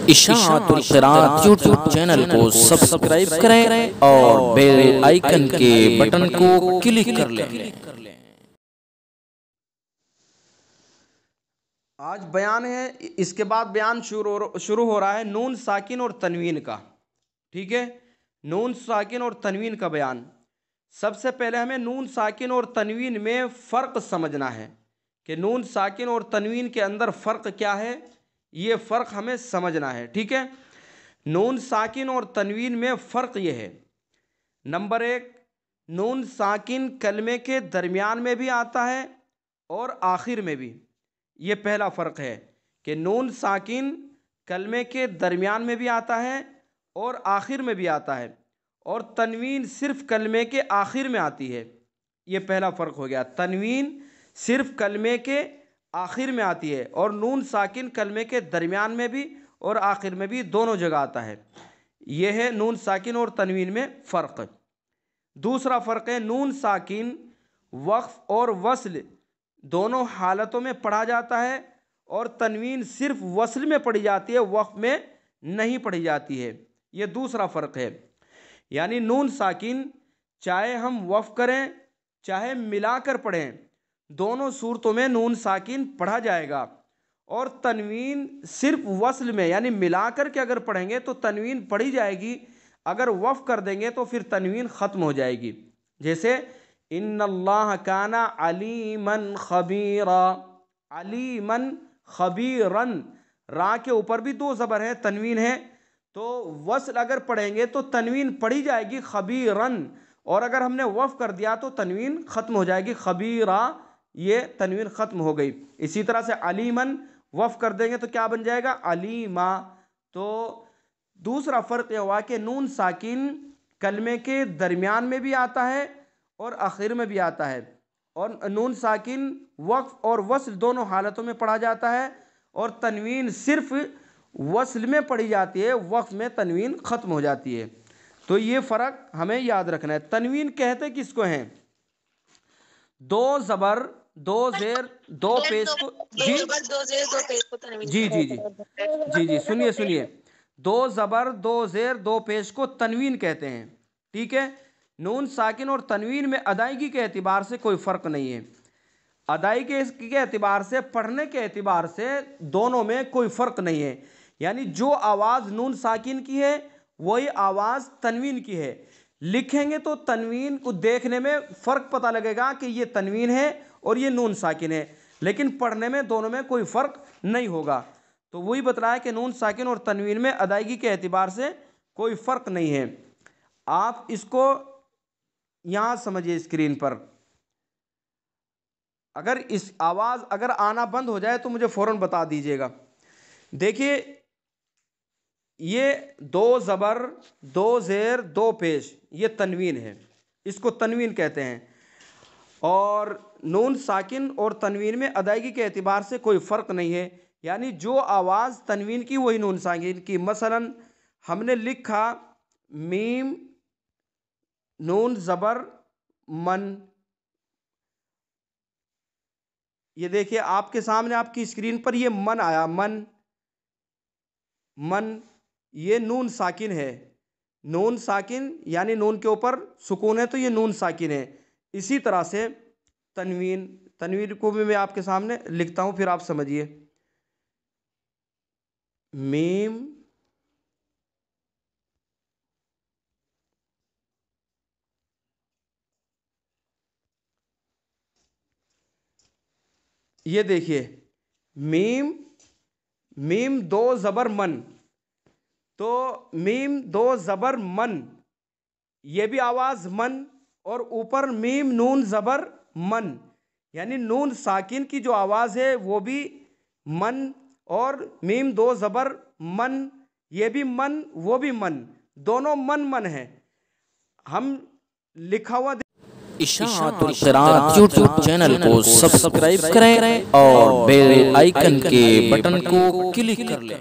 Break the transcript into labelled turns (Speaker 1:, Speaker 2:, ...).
Speaker 1: اشاعت القراءت YouTube channel کو subscribe کریں اور بیل آئیکن کے بٹن کو کلک کر لیں۔
Speaker 2: آج بیان ہے، اس کے بعد بیان شروع ہو رہا ہے نون ساکن اور تنوین کا۔ ٹھیک ہے، نون ساکن اور تنوین کا بیان۔ سب سے پہلے ہمیں نون ساکن اور تنوین میں فرق سمجھنا ہے کہ نون ساکن اور تنوین کے اندر فرق کیا ہے، یہ فرق ہمیں سمجھنا ہے۔ ٹھیک ہے، نون ساکن اور تنوین میں فرق یہ ہے، نمبر ایک، نون ساکن کلمے کے درمیان میں بھی آتا ہے اور آخر میں بھی۔ یہ پہلا فرق ہے کہ نون ساکن کلمے کے درمیان میں بھی آتا ہے اور آخر میں بھی آتا ہے، اور تنوین صرف کلمے کے آخر میں آتی ہے۔ یہ پہلا فرق ہو گیا، تنوین صرف کلمے کے آخر میں آتی ہے اور نون ساکن کلمے کے درمیان میں بھی اور آخر میں بھی، دونوں جگہ آتا ہے۔ یہ ہے نون ساکن اور تنوین میں فرق۔ دوسرا فرق ہے، نون ساکن وقف اور وصل دونوں حالتوں میں پڑھا جاتا ہے اور تنوین صرف وصل میں پڑھی جاتی ہے، وقف میں نہیں پڑھی جاتی ہے۔ یہ دوسرا فرق ہے، یعنی نون ساکن چاہے ہم وقف کریں چاہے ملا کر پڑھیں، دونوں صورتوں میں نون ساکن پڑھا جائے گا، اور تنوین صرف وصل میں یعنی ملا کر کے اگر پڑھیں گے تو تنوین پڑھی جائے گی، اگر وقف کر دیں گے تو پھر تنوین ختم ہو جائے گی۔ جیسے ان اللہ کان علیما خبیرا، علیما خبیرا، را کے اوپر بھی دو زبر ہے، تنوین ہے، تو وصل اگر پڑھیں گے تو تنوین پڑھی جائے گی خبیرا، اور اگر ہم نے وقف کر دیا تو تنوین ختم ہو جائے گی خبیرا، یہ تنوین ختم ہو گئی۔ اسی طرح سے علیمن وقف کر دیں گے تو کیا بن جائے گا، علیما۔ تو دوسرا فرق یہ ہوا کہ نون ساکن کلمے کے درمیان میں بھی آتا ہے اور آخر میں بھی آتا ہے، اور نون ساکن وقف اور وصل دونوں حالتوں میں پڑھا جاتا ہے، اور تنوین صرف وصل میں پڑھی جاتی ہے، وقف میں تنوین ختم ہو جاتی ہے۔ تو یہ فرق ہمیں یاد رکھنا ہے۔ تنوین کہتے کس کو ہیں؟ دو زبر دو زیر دو پیش کو، جی سنیے، دو زبر دو زیر دو پیش کو تنوین کہتے ہیں۔ ٹھیک ہے، نون ساکن اور تنوین میں ادائیگی کے اعتبار سے کوئی فرق نہیں ہے، ادائیگی کے اعتبار سے، پڑھنے کے اعتبار سے دونوں میں کوئی فرق نہیں ہے، یعنی جو آواز نون ساکن کی ہے وہی آواز تنوین کی ہے۔ لکھیں گے تو تنوین کو دیکھنے میں فرق پتہ لگے گا کہ یہ تنوین ہے اور یہ نون ساکن ہے، لیکن پڑھنے میں دونوں میں کوئی فرق نہیں ہوگا۔ تو وہی بتلایا کہ نون ساکن اور تنوین میں ادائیگی کے اعتبار سے کوئی فرق نہیں ہے۔ آپ اس کو یہاں سمجھیے اسکرین پر، اگر اس آواز اگر آنا بند ہو جائے تو مجھے فوراً بتا دیجیے گا۔ دیکھیے، یہ دو زبر دو زیر دو پیش، یہ تنوین ہے، اس کو تنوین کہتے ہیں، اور نون ساکن اور تنوین میں ادائیگی کے اعتبار سے کوئی فرق نہیں ہے، یعنی جو آواز تنوین کی وہی نون ساکن کی۔ مثلا ہم نے لکھا میم نون زبر من، یہ دیکھیے آپ کے سامنے آپ کی اسکرین پر یہ من آیا، من من، یہ نون ساکن ہے، نون ساکن یعنی نون کے اوپر سکون ہے تو یہ نون ساکن ہے۔ اسی طرح سے تنوین کو بھی میں آپ کے سامنے لکھتا ہوں، پھر آپ سمجھیے، میم یہ دیکھیے میم دو زبر من، تو میم دو زبر من، یہ بھی آواز من، اور اوپر میم نون زبر من، یعنی نون ساکن کی جو آواز ہے وہ بھی من، اور میم دو زبر من، یہ بھی من وہ بھی من، دونوں من ہے۔ ہم لکھا ہوا
Speaker 1: اشاعت القراءت یوٹیوب چینل کو سبسکرائب کریں اور بیل آئیکن کے بٹن کو کلک کر لیں۔